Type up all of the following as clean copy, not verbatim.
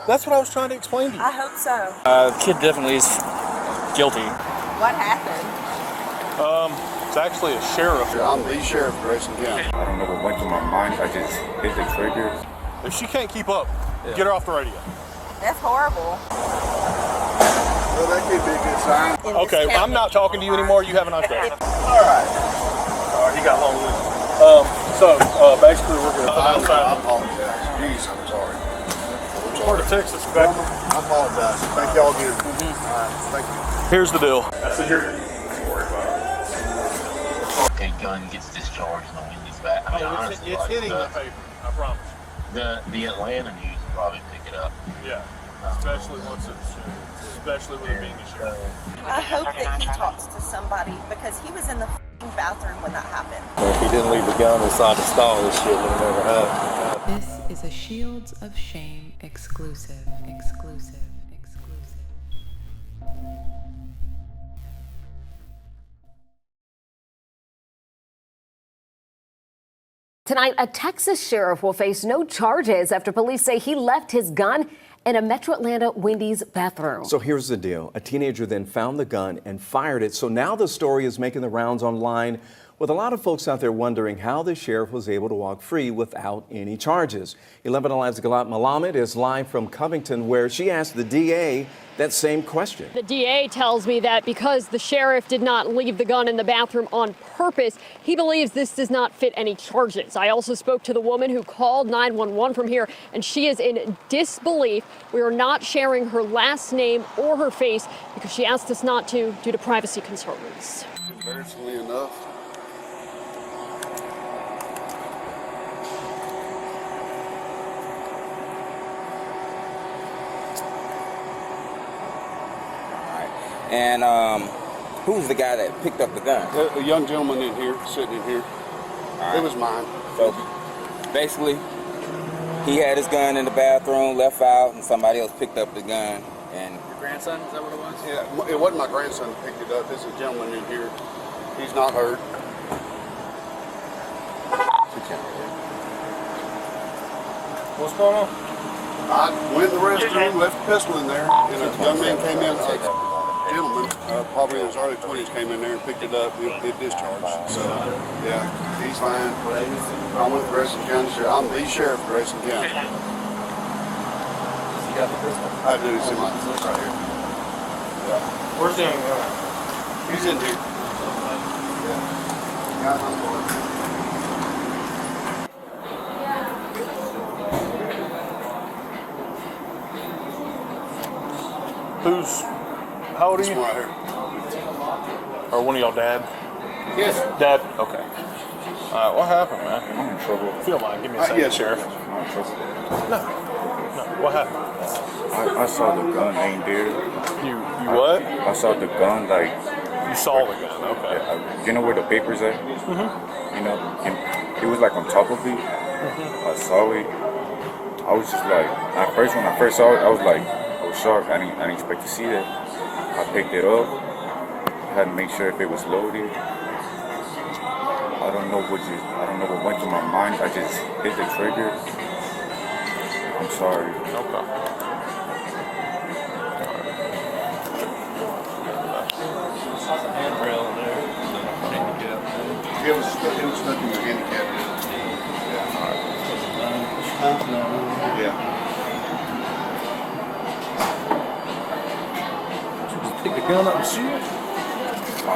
That's what I was trying to explain to you. I hope so. Kid definitely is guilty. What happened? It's actually a sheriff. I'm the sheriff of Grayson County. I don't know what went through my mind. I just hit the trigger. If she can't keep up, get her off the radio. That's horrible. Well, that could be a good sign. Okay, I'm not talking to you anymore. You have a nice day. All right. He got long winded. Basically, we're going to put outside. I apologize. Jeez, I'm sorry. Part of Texas, back. I apologize. Thank y'all again. All right, thank you. Here's the deal. A gun gets discharged on Wendy's back. I mean, honestly, it's hitting the paper. I promise. The Atlanta news will probably pick it up. Yeah, especially with it being a sheriff. I hope that he talks to somebody because he was in the bathroom when that happened. If he didn't leave the gun inside the stall, this shit would have never happened. This is a Shields of Shame exclusive. Tonight, a Texas sheriff will face no charges after police say he left his gun in a Metro Atlanta Wendy's bathroom. So here's the deal. A teenager then found the gun and fired it. So now the story is making the rounds online, with a lot of folks out there wondering how the sheriff was able to walk free without any charges. 11 Alive's Galat Malamed is live from Covington, where she asked the DA that same question. The DA tells me that because the sheriff did not leave the gun in the bathroom on purpose, he believes this does not fit any charges. I also spoke to the woman who called 911 from here, and she is in disbelief. We are not sharing her last name or her face because she asked us not to due to privacy concerns. Embarrassingly enough, And who's the guy that picked up the gun? a young gentleman in here, sitting in here. It was mine. So basically, he had his gun in the bathroom, left out, and somebody else picked up the gun. And Your grandson, is that what it was? Yeah, it wasn't my grandson that picked it up. This is a gentleman in here. He's not hurt. What's going on? I went in the restroom, left the pistol in there, and a young man came in. Gentleman, probably in his early 20s, came in there and picked it up. It discharged. So, yeah, he's fine. I'm with Grayson County Sheriff. I'm the sheriff of Grayson County. He got the pistol? I do. It's in my right here. Yeah. Where's the young man? He's in here. Yeah. Got my boy. How old are you? Right here. Or one of y'all dad? Yes. Dad? Okay. What happened, man? I'm in trouble. If you don't mind, give me a second, yes, Sheriff. I'm in trouble. No. What happened? I saw the gun aimed there. You what? I saw the gun, like... You saw the gun, okay. You know where the paper's at? Mm-hmm. You know, and it was like on top of it. Mm-hmm. I saw it. I was just like, when I first saw it, I was like, I was shocked. I didn't expect to see that. I picked it up. I had to make sure if it was loaded. I don't know what went through my mind. I just hit the trigger. I'm sorry. Okay. Handrail in there. It was stuck in the handicap. Yeah. Pick the gun up and shoot it? I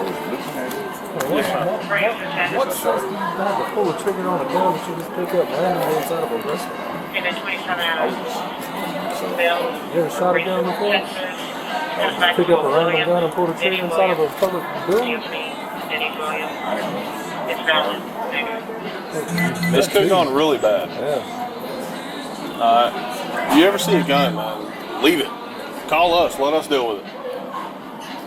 was looking at it. What sense do you have to pull the trigger on a gun that you just pick up randomly inside of a restaurant? You ever shot a gun before? Pick up a random gun and pull the trigger inside of a public building? This could have gone really bad. Yeah. You ever see a gun, man, leave it. Call us. Let us deal with it.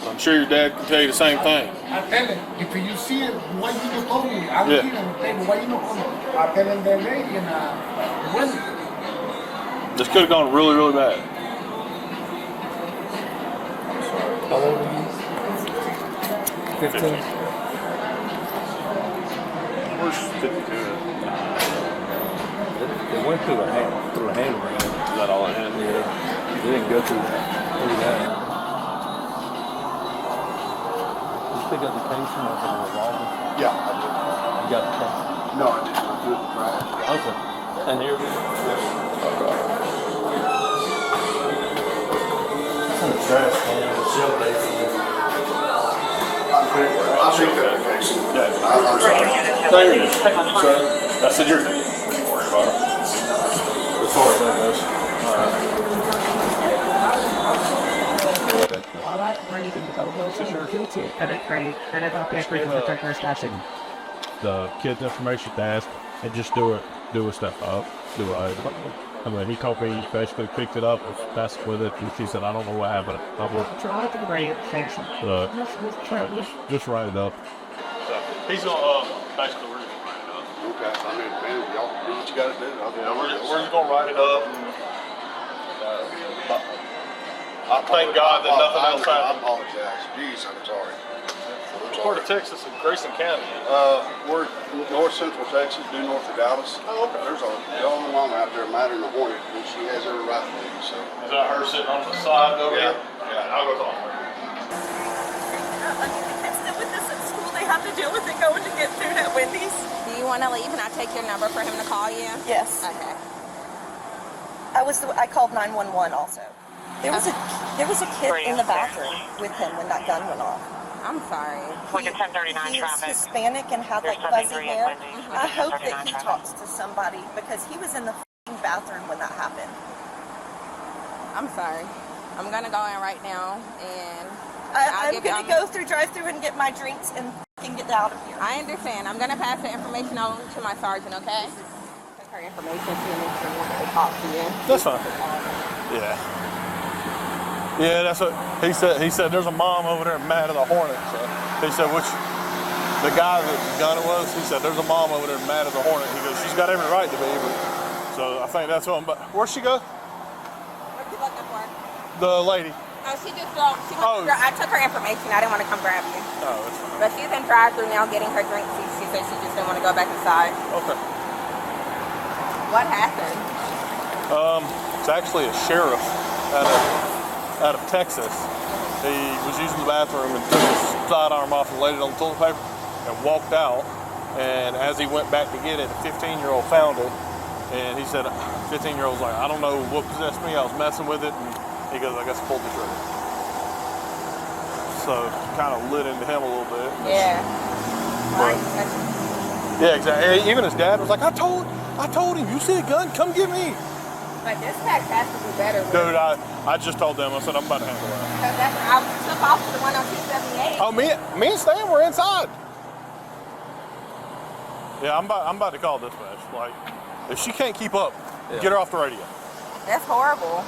I'm sure your dad can tell you the same thing. I tell him, if you see it, why you not call me? I will keep on the table. Why you not call me? I tell him the lady and Wendy. This could have gone really, really bad. How old are you? 15. Where's 52? It went through a hand rail. Is that all it go through that. Did you pick up the casing of the revolver? Yeah, I did. You got the case? No, I didn't. I threw it in the trash. Okay. And here it is. It's in the trash can. The shell casing. I'll show you that casing. Yeah. I'm sorry. No, you're good. I said you're good. Don't worry about it. As far as that goes. The kid's information to ask and just do his stuff up. I mean, he told me he basically picked it up, was messing with it, and she said, I don't know what happened. I will just write it up. So he's gonna basically we're just gonna write it up. Okay, I mean, man, y'all do what you gotta do. We're just gonna write it up. I thank God that nothing else I happened. apologize. Jeez, I'm sorry. Part of Texas and Grayson County. We're north central Texas, due north of Dallas. Oh, okay. There's a young woman out there, Maddie the Hornet, and she has every right to be. So. Is that her sitting on the side over Yeah. here? Yeah, I'll go talk to her. The kids that with us at school, they have to deal with it going to get food at Wendy's. Do you want to leave and I take your number for him to call you? Yes. Okay. I called 911 also. There was a kid in the bathroom with him when that gun went off. I'm sorry. He's Hispanic and had like fuzzy hair. I hope that he talks to somebody because he was in the bathroom when that happened. I'm sorry. I'm gonna go in right now and I'm gonna go through drive-through and get my drinks and get out of here. I understand. I'm gonna pass the information on to my sergeant, okay? Take her information to make sure they talk to you. That's fine. Yeah. Yeah, that's what he said. He said there's a mom over there mad at the Hornet. So he said, the guy that gun it was, he said there's a mom over there mad at the Hornet. He goes, she's got every right to be, but so I think that's what. But where'd she go? What you looking for? The lady. Oh, she just drove. I took her information. I didn't want to come grab you. Oh, that's fine. But she's in drive-through now getting her drink. She said she just didn't want to go back inside. Okay. What happened? It's actually a sheriff out of Texas. He was using the bathroom and took his sidearm off and laid it on the toilet paper and walked out. And as he went back to get it, a 15-year-old found it. And he said, 15-year-old's like, I don't know what possessed me. I was messing with it. And he goes, I guess I pulled the trigger. So kind of lit into him a little bit. Yeah. But, yeah, exactly. Even his dad was like, I told him, you see a gun, come get me. But dispatch has to be better. Dude, I just told them, I said, I'm about to handle that. Because I took off to the one on 278. Oh, me and Stan were inside. Yeah, I'm about to call dispatch. Like, if she can't keep up, get her off the radio. That's horrible.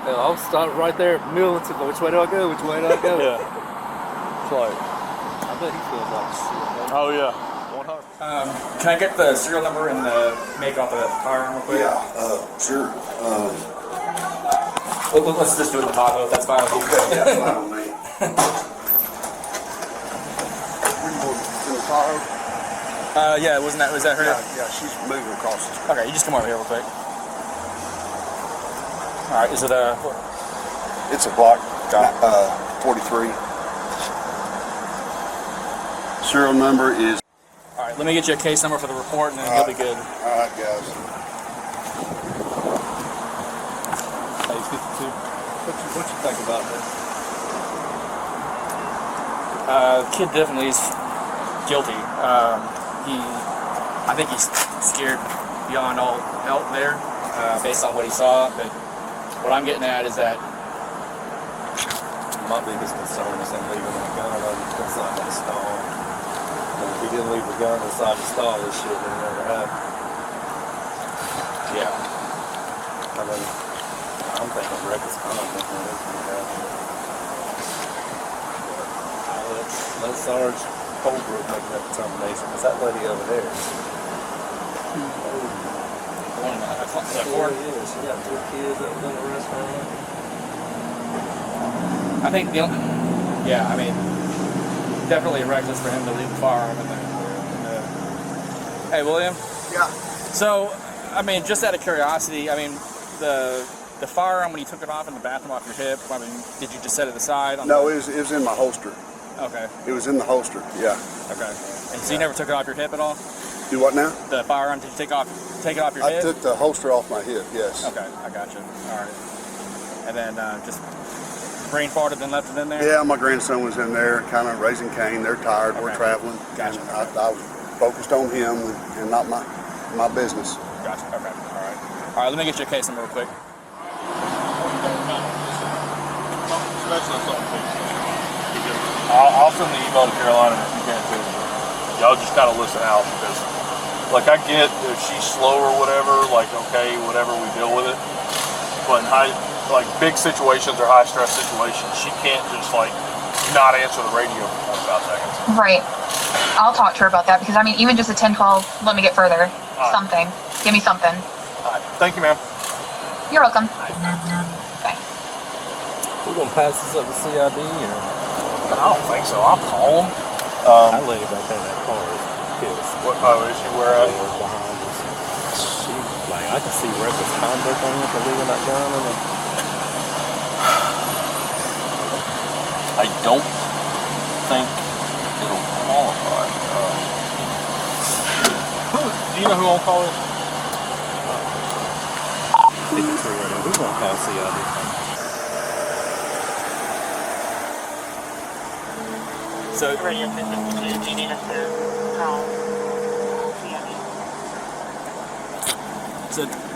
Yeah, I'll start right there at militant. Which way do I go? Which way do I go? Yeah. It's like, I bet he feels like shit. Oh, yeah. 100. Can I get the serial number and the make off the firearm real quick? Yeah, sure. Let's just do it in the Tahoe, if that's fine with you. Okay, yeah, fine with me. In the Tahoe? Yeah, was that her? Yeah, she's moving across the street. Okay, you just come over here real quick. All right, is it a? It's a block, 43. Serial number is. All right, let me get you a case number for the report, and then you'll be good. All right, guys. Hey, 52. What you think about this? The kid definitely is guilty. I think he's scared beyond all help there, based on what he saw. But what I'm getting at is that My biggest concern is him leaving the gun inside the stall. And if he didn't leave the gun inside the stall, this shit would never happen. Yeah. I mean, I'm thinking reckless conduct when this would happen. Let Sarge Holbrook make that determination, because that lady over there. She got 2 kids that was in the restaurant. I think definitely reckless for him to leave the firearm in there. Hey, William? Yeah. So, just out of curiosity, the the firearm, when you took it off in the bathroom off your hip, I mean, did you just set it aside? No, it was in my holster. Okay. It was in the holster, yeah. Okay. And so you never took it off your hip at all? Do what now? The firearm, did you take it off your hip? I took the holster off my hip, yes. Okay, I got you. All right. And then just brain farted and left it in there? Yeah, my grandson was in there, kind of raising Cain. They're tired, we're traveling. Gotcha. And I was focused on him and not my business. Gotcha, okay, all right. All right, let me get your case number real quick. I'll send the email to Carolina if you can too. Y'all just kind of listen out because, like, I get if she's slow or whatever, like, okay, whatever, we deal with it. But in big situations or high stress situations, she can't just like not answer the radio for 45 seconds. Right. I'll talk to her about that because I mean, even just a 10-12, let me get further. Something. Give me something. All right. Thank you, ma'am. You're welcome. We're gonna pass this up to CID or? I don't think so. I'll call them. I lay back in that car. What is she where at? Behind us. She, like, I can see reckless conduct on her for leaving that gun in it. I don't think it'll qualify. Do you know who on call is? We're gonna call CID. So,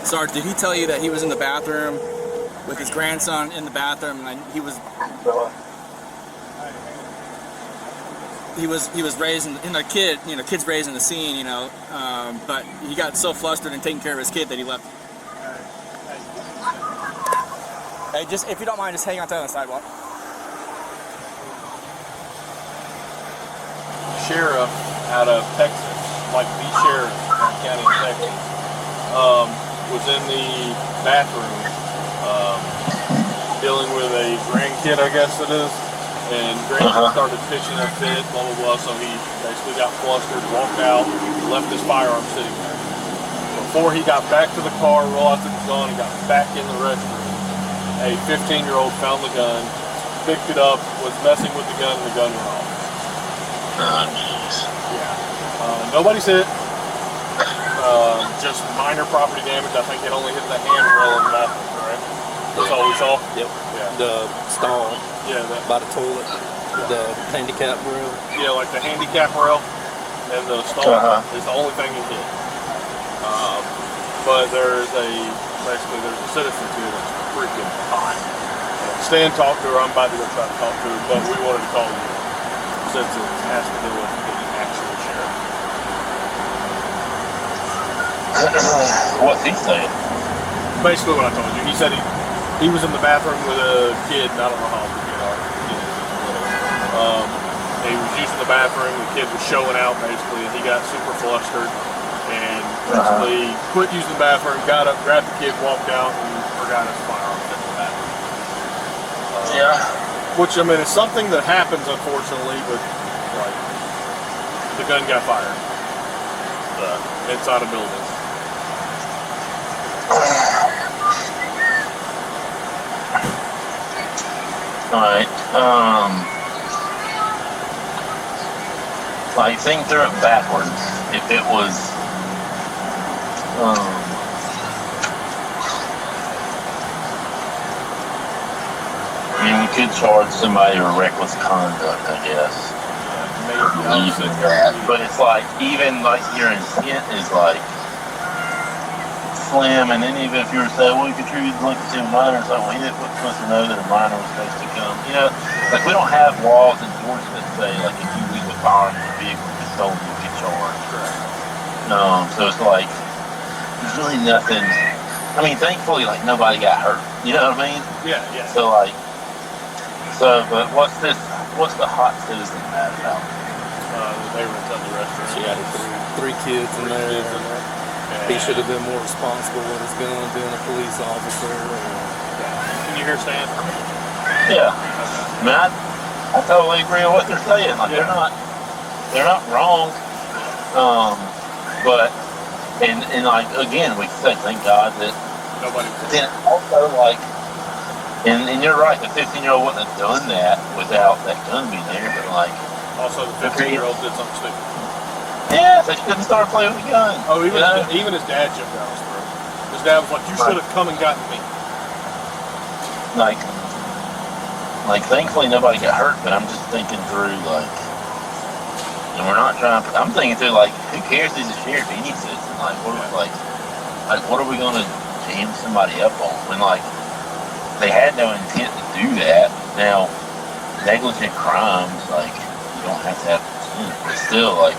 Sarge, did he tell you that he was in the bathroom with his grandson in the bathroom, and he was raised in a kid, kids raised in the scene, but he got so flustered and taking care of his kid that he left. Hey, just if you don't mind, just hang on to the sidewalk. Sheriff out of Texas, like the sheriff in the county of Texas, was in the bathroom dealing with a grandkid, I guess it is, and grandkid started pitching a fit, blah, blah, blah, so he basically got flustered, walked out, left his firearm sitting there. Before he got back to the car, rolled out the gun, and got back in the restroom, a 15-year-old found the gun, picked it up, was messing with the gun, and the gun went off. Yeah. Nobody's hit. Just minor property damage. I think it only hit the handrail in the bathroom, right? That's all we saw? Yep. Yeah. The stall. Yeah. By the toilet. The handicap rail. Yeah, like the handicap rail and the stall is the only thing he hit. But there's a citizen here that's freaking hot. Stan talked to her. I'm about to go try to talk to her, but we wanted to call you. Since it has to do with the actual sheriff. What's he saying? Basically what I told you. He said he was in the bathroom with a kid, and I don't know how old the kid is. He was using the bathroom, the kid was showing out basically, and he got super flustered and basically quit using the bathroom, got up, grabbed the kid, walked out, and forgot his firearm in the bathroom. Yeah. Which, I mean, is something that happens, unfortunately, but, like, the gun got fired inside a building. Alright, like, think through it backwards. If it was, I mean, we could charge somebody with reckless conduct, I guess. Even that. But it's like, even like your intent is like slim, and then even if you were to say, well, you contributed like to a minor, it's like, well, he didn't supposed to know that a minor was supposed to come. Like we don't have laws in Georgia that say, like, if you leave a firearm in a vehicle and it's stolen, you get charged. So it's like, there's really nothing. I mean, thankfully, like, nobody got hurt. You know what I mean? Yeah, yeah. So, like, but what's the hot citizen mad about? They were inside the restroom. She had three kids in there. He should have been more responsible with his gun, being a police officer. Can you hear Stan? Yeah. I mean, I totally agree with what they're saying. Like, they're not wrong. But, and like, again, we say, thank God that Nobody. Then also, like, and you're right, the 15-year-old wouldn't have done that without that gun being there, but like. Also, the 15-year-old did something stupid. Yeah, so she couldn't start playing with the gun. Oh, even his dad jumped down his throat. His dad was like, "You should have come and gotten me." Like, thankfully nobody got hurt, but I'm just thinking through, like, and we're not trying. I'm thinking through, like, who cares? He's a sheriff. He needs this. And like, what are we gonna jam somebody up on when, like, they had no intent to do that? Now, negligent crimes, like, you don't have to have intent, but still, like,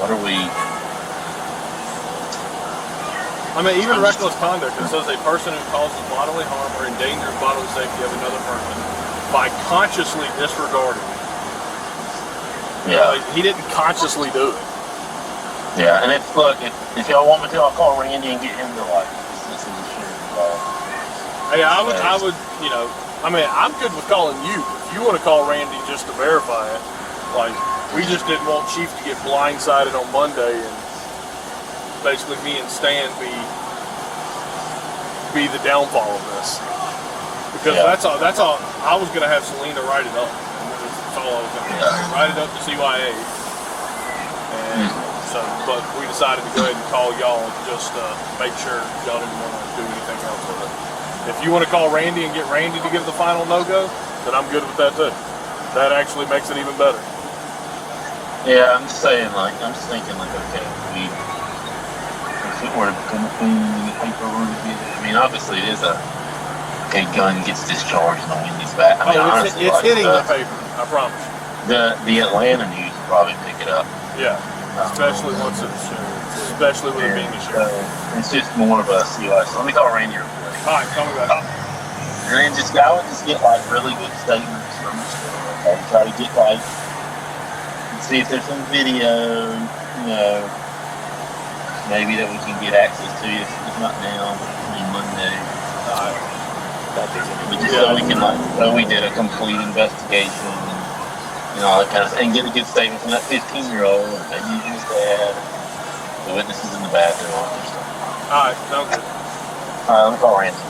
what are we? I mean, even reckless conduct, it says a person who causes bodily harm or endangers bodily safety of another person by consciously disregarding it. Yeah. He didn't consciously do it. Yeah, and it's, look, if y'all want me to, I'll call Randy and get him to, like, this is a sheriff involved. Hey, I would, you know, I mean, I'm good with calling you. If you want to call Randy just to verify it, like, we just didn't want Chief to get blindsided on Monday and basically me and Stan be the downfall of this. Because that's all. I was gonna have Selena write it up. That's all I was gonna do. Write it up to CYA. And so, but we decided to go ahead and call y'all just to make sure y'all didn't want to do anything else with it. If you want to call Randy and get Randy to give the final no-go, then I'm good with that too. That actually makes it even better. Yeah, I'm just saying, like, I'm just thinking, like, okay, if it were to come clean and the paperwork together, I mean, obviously it is okay, gun gets discharged on Wendy's back. I mean, honestly, it's hitting the paper, I promise. The Atlanta news will probably pick it up. Yeah, especially once especially with it being a sheriff. It's just more of a COI. So let me call Randy real quick. All right, call me back. And then I would just get, like, really good statements from the store. Okay, try to get, like, see if there's some video, you know, maybe that we can get access to if not now, maybe Monday. So we can, like, so we did a complete investigation and, you know, all that kind of thing, and get a good statement from that 15-year-old, or maybe even his dad, the witnesses in the bathroom, all that stuff. All right, sounds good. All right, let me call Randy.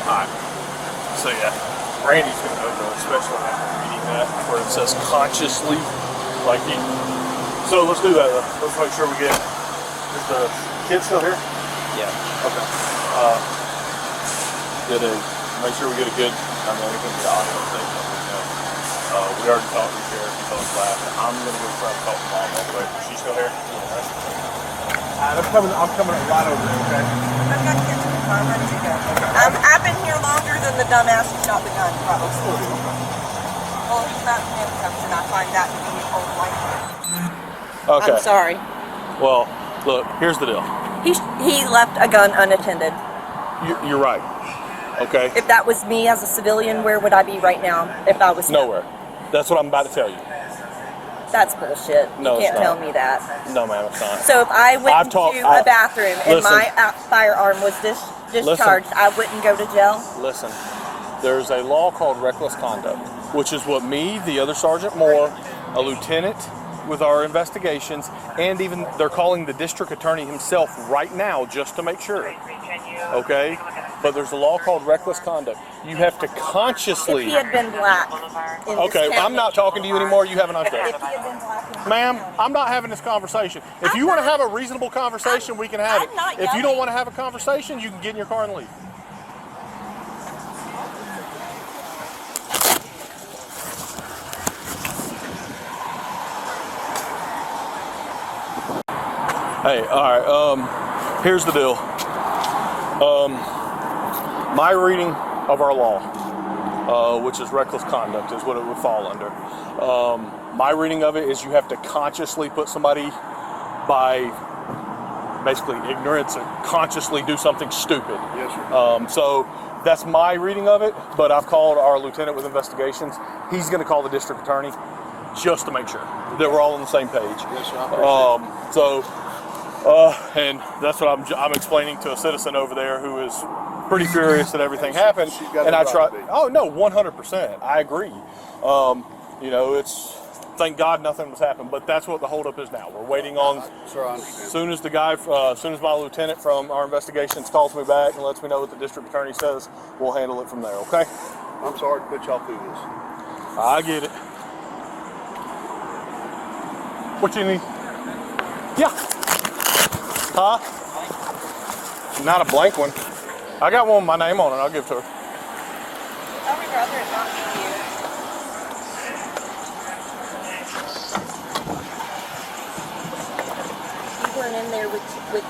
All right. So yeah, Randy's gonna know, especially after reading that where it says consciously, like he. So let's do that. Let's make sure we get. Is the kid still here? Yeah. Okay. Make sure we get a good. I mean, we can get audio statement. We already talked to the sheriff. He told us last. I'm gonna go try to talk to Mom all the way. Is she still here? I'm coming right over there. Okay. I've got kids in the car ready to go. I've been here longer than the dumbass who shot the gun, probably. Well, he's not handcuffed, and I find that to be unlikely. Okay. I'm sorry. Well, look, here's the deal. He left a gun unattended. You're right. Okay. If that was me as a civilian, where would I be right now if I was nowhere? That's what I'm about to tell you. That's bullshit. No, you can't tell me that. No, ma'am, it's not. So if I went into a bathroom and my firearm was discharged, I wouldn't go to jail? Listen, there's a law called reckless conduct, which is what me, the other Sergeant Moore, a lieutenant with our investigations, and even they're calling the district attorney himself right now just to make sure. Okay? But there's a law called reckless conduct. You have to consciously... If he had been black. Okay, I'm not talking to you anymore. You have a nice day. If he had been black. Ma'am, I'm not having this conversation. If you want to have a reasonable conversation, we can have it. If you don't want to have a conversation, you can get in your car and leave. Hey, all right, here's the deal. My reading of our law, which is reckless conduct, is what it would fall under. My reading of it is you have to consciously put somebody by basically ignorance and consciously do something stupid. Yes, sir. So that's my reading of it, but I've called our lieutenant with investigations. He's going to call the district attorney just to make sure that we're all on the same page. Yes, sir. I appreciate it. And that's what I'm explaining to a citizen over there who is pretty furious that everything happened. She's got and it I right try. to be. Oh no, 100%. I agree. You know, it's thank God nothing was happened, but that's what the holdup is now. We're waiting on, Sure, I understand. as soon as my lieutenant from our investigations calls me back and lets me know what the district attorney says, we'll handle it from there, okay? I'm sorry to put y'all through this. I get it. What you need? Yeah. Huh? Not a blank one. I got one with my name on it. I'll give it to her. I would rather it not be you. You weren't in there with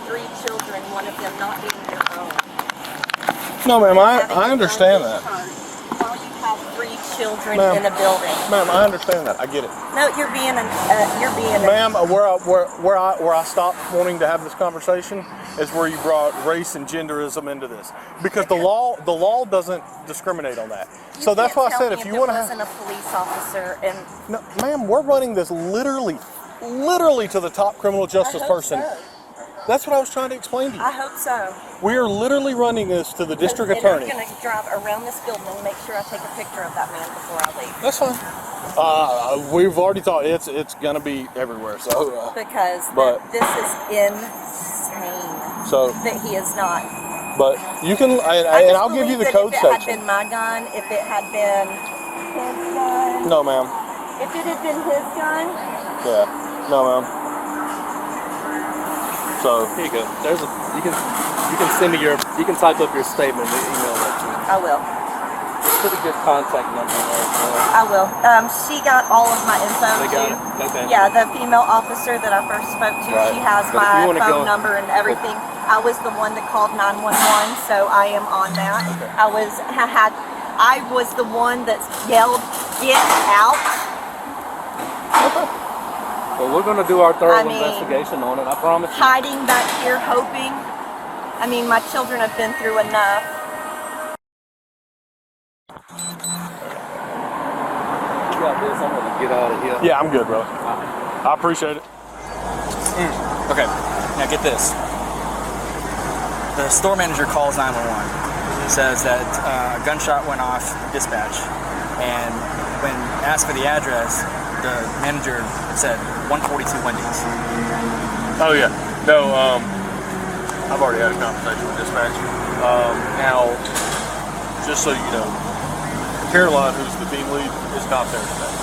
3 children, one of them not being your own. No, ma'am, I understand that. While you have 3 children Ma'am. in a building. Ma'am, I understand that. I get it. No, you're being Ma'am, where I stopped wanting to have this conversation is where you brought race and genderism into this, because the law doesn't discriminate on that. So that's why I said if you want to have. Wasn't a police officer and. No, ma'am, we're running this literally to the top criminal justice person. So. That's what I was trying to explain to you. I hope so. We are literally running this to the district attorney. I'm going to drive around this building and make sure I take a picture of that man before I leave. That's fine. We've already thought it's going to be everywhere. So because this is insane. So that he is not. But you can, and I'll give you the code section. If it had been my gun, if it had been his gun. No, ma'am. If it had been his gun. Yeah. No, ma'am. So here you go. You can send me you can type up your statement and email that to me. I will. Put a good contact number in there. I will. She got all of my info too. Okay. Yeah, the female officer that I first spoke to, Right. she has But my phone number and everything. I was the one that called 911, so I am on that. Okay. I was the one that yelled, "Get out!" Well, we're going to do our thorough investigation on it, I promise you. Hiding back here, hoping. I mean, my children have been through enough. You got this. I'm going to get out of here. yeah, I'm good, bro. I appreciate it. Okay, now get this. The store manager calls 911. Says that a gunshot went off dispatch, and when asked for the address, the manager said 142 Wendy's. Oh yeah. No, I've already had a conversation with dispatch. Now, just so you know, Caroline, who's the team lead, is not there today.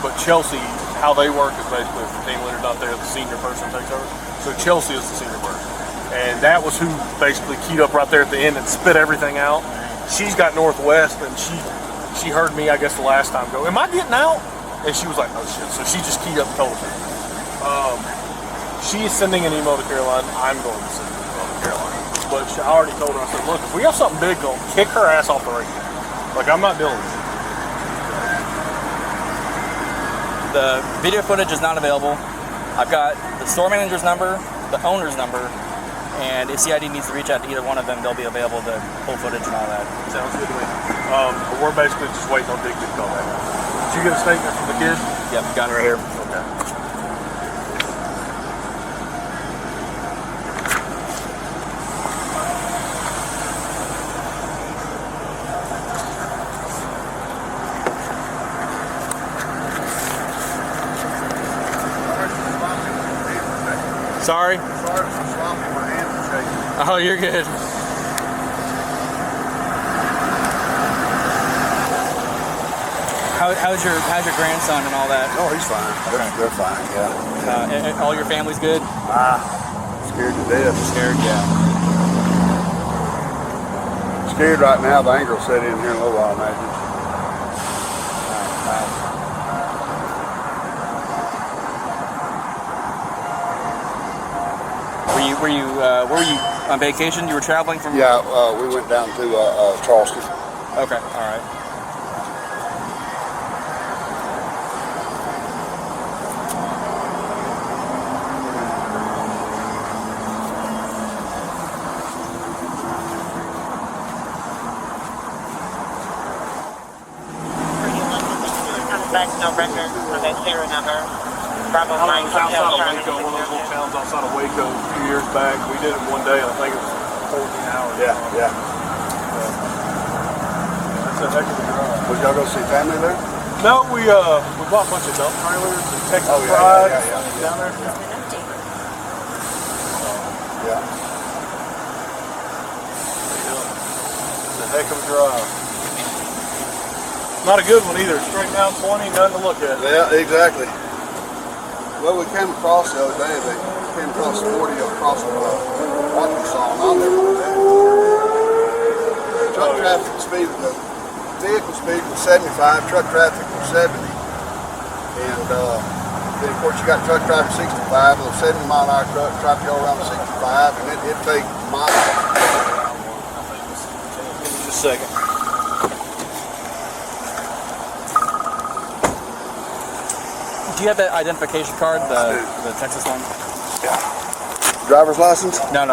But Chelsea, how they work is basically if the team leader's not there, the senior person takes over. So Chelsea is the senior person. And that was who basically keyed up right there at the end and spit everything out. She's got Northwest, and she heard me, I guess, the last time go, "Am I getting out?" And she was like, "Oh shit." So she just keyed up and told us. She is sending an email to Caroline. I'm going to send an email to Caroline. But I already told her, I said, "Look, if we have something big going, kick her ass off the radio. Like, I'm not dealing with it." The video footage is not available. I've got the store manager's number, the owner's number, and if CID needs to reach out to either one of them, they'll be available to pull footage and all that. Sounds good to me. We're basically just waiting on Digby to call back. Did you get a statement from the kid? Yep, got it right here. Okay. Sorry? Sorry for sloppy, my hands are shaking. Oh, you're good. How's your grandson and all that? Oh, he's fine. They're fine, yeah. And all your family's good? Scared to death. Scared, yeah. Scared right now. The anger will set in here in a little while, I imagine. Where were you on vacation? You were traveling from? Yeah, we went down to Charleston. Okay, all right. No record for that serial number. Bravo 9 I was outside of Waco, one of those little towns outside of Waco a few years back. We did it one day, I think it was 14 hours. Yeah. That's a heck of a drive. Would y'all go see family there? No, we bought a bunch of dump trailers and Texas Pride down there. Yeah. It's a heck of a drive. Not a good one either. Straight down 20, nothing to look at. Yeah, exactly. Well, we came across the other day. They came across 40 across Arkansas, and I'll never do that. Truck traffic speed, the vehicle speed was 75, truck traffic was 70. And then, of course, you got truck traffic 65, with a 70 mile an hour truck, traffic all around 65, and it'd take miles. Just a second. Do you have that identification card, the Texas one? Yeah. Driver's license? No.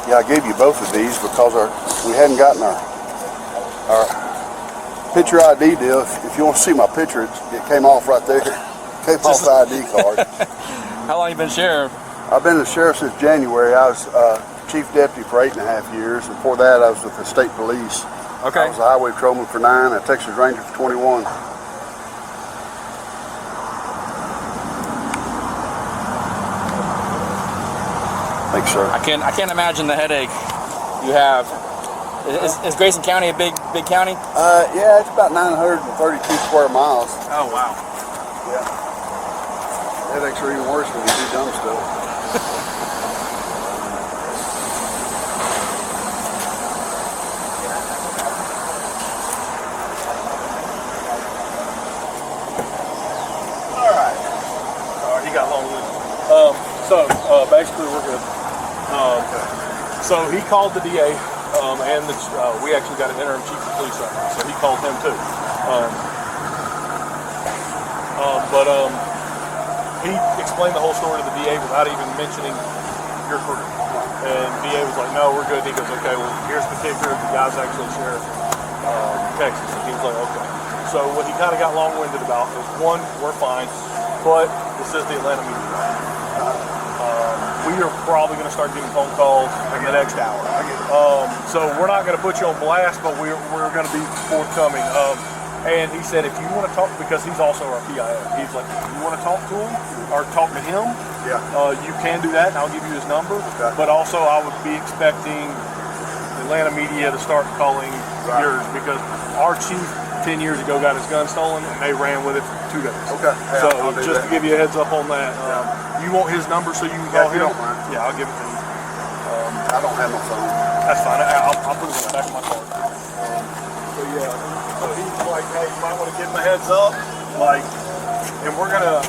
Yeah, I gave you both of these because we hadn't gotten our picture ID deal. If you want to see my picture, it came off right there. Came off the ID card. How long have you been sheriff? I've been the sheriff since January. I was chief deputy for 8.5 years. Before that, I was with the state police. Okay. I was a highway patrolman for 9, a Texas Ranger for 21. Thanks, sir. I can't imagine the headache you have. Is Grayson County a big county? Yeah, it's about 932 square miles. Oh wow. Yeah. Headaches are even worse when you do dumb stuff. Basically we're good. So he called the DA, and we actually got an interim chief of police right now, so he called him too. He explained the whole story to the DA without even mentioning your crew. And the DA was like, no, we're good. He goes, okay, well, here's the kicker. The guy's actually sheriff in Texas. And he was like, okay. So what he kind of got long-winded about is, one, we're fine, but this is the Atlanta media. We are probably going to start getting phone calls in the next hour. So we're not going to put you on blast, but we're going to be forthcoming. And he said, if you want to talk, because he's also our PIO, he's like, if you want to talk to him or talk to him, you can do that, and I'll give you his number. Okay. But also, I would be expecting the Atlanta media to start calling yours, because our chief 10 years ago got his gun stolen, and they ran with it for 2 days. Okay. Yeah, so just to give you a heads up on that, you want his number so you can call him? Yeah, I'll give it to you. I don't have no phone. That's fine. I'll put it in the back of my car. So yeah, so he's like, hey, you might want to give him a heads up, like, and we're gonna,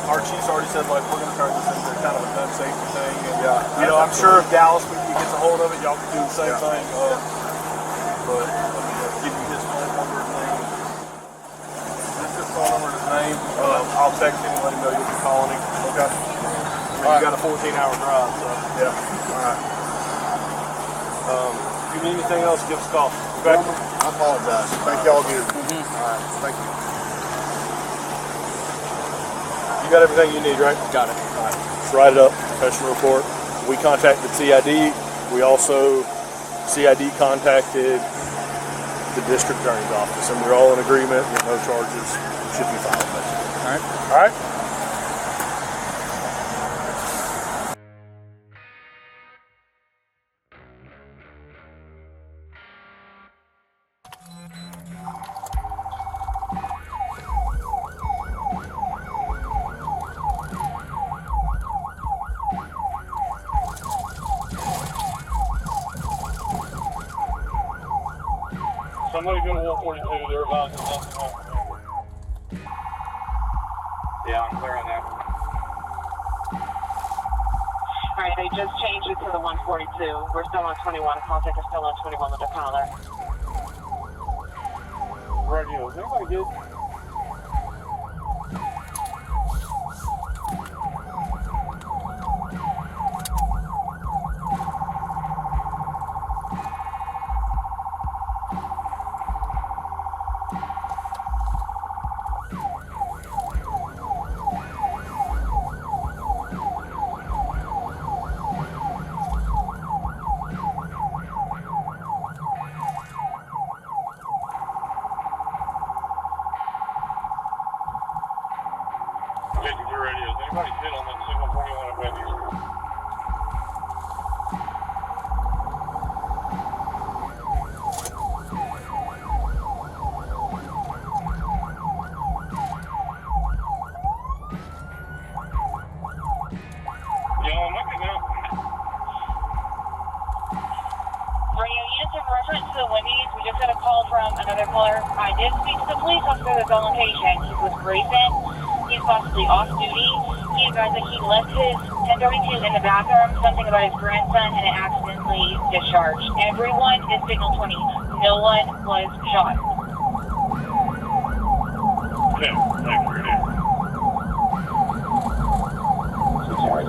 our chief's already said, like, we're gonna turn this into kind of a gun safety thing, and you know, I'm sure if Dallas gets a hold of it, y'all can do the same thing. But let me give you his phone number and name. This is his phone number and his name. I'll text him and let him know you'll be calling him. Okay. I mean, you got a 14-hour drive, so yeah. All right. If you need anything else, give us a call. Okay. I apologize. Thank y'all again. All right. Thank you. You got everything you need, right? Got it. All right. Let's write it up. Professional report. We contacted CID. We also, CID contacted the district attorney's office, and we're all in agreement with no charges should be filed. All right. All right. Somebody go to 142, they're about to something wrong. Yeah, I'm clear on that. Alright, they just changed it to the 142. We're still on 21. Contact is still on 21 with the collar. Radio, is everybody good? reference to the Wendy's, we just got a call from another caller. I did speak to the police officer that's on location. He's with Grayson. He's possibly off duty. He advised that he left his 1032 in the bathroom, something about his grandson, and it accidentally discharged. Everyone is signal 20. No one was shot. Okay, thanks for your name. Sorry,